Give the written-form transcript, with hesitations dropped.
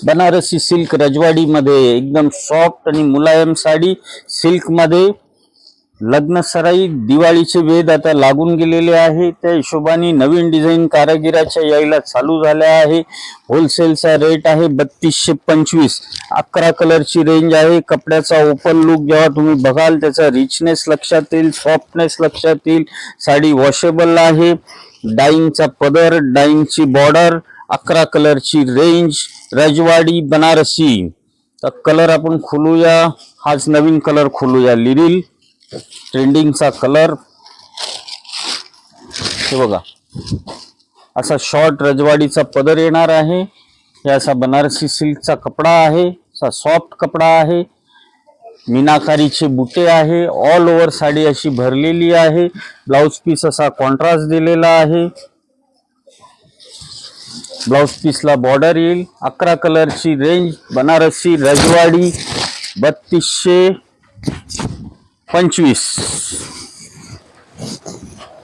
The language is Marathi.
बनारसी सिल्क रजवाडी मध्ये एकदम सॉफ्ट आणि मुलायम साडी सिल्क मध्ये। लग्न सराई दिवाळीचे वेध आता लागून गेलेले आहे, त्या हिशोबाने नवीन डिझाईन कारागिराच्या यायला चालू झाल्या आहे। होलसेलचा रेट आहे 3225। 11 कलरची रेंज आहे। कपड्याचा ओपन लुक जेव्हा तुम्ही बघाल त्याचा रिचनेस लक्षात येईल, सॉफ्टनेस लक्षात येईल। साडी वॉशेबल आहे। डाइंगचा पदर, डाइंगची बॉर्डर, 11 कलरची रेंज, रजवाडी बनारसी। तर कलर आपण खोलूया, हाच नवीन कलर खोलूया, लिरिल ट्रेंडिंगचा कलर। हे बघा, असा शॉर्ट रजवाडीचा पदर येणार आहे। हे असा बनारसी सिल्कचा कपडा आहे, असा सॉफ्ट कपडा आहे। मीनाकारीचे बुटे आहे। ऑल ओव्हर साडी अशी भरलेली आहे। ब्लाउज पीस असा कॉन्ट्रास्ट दिलेला आहे। ब्लाउज पीसला बॉर्डर येईल। 11 कलरची रेंज, बनारसी रजवाडी 3225।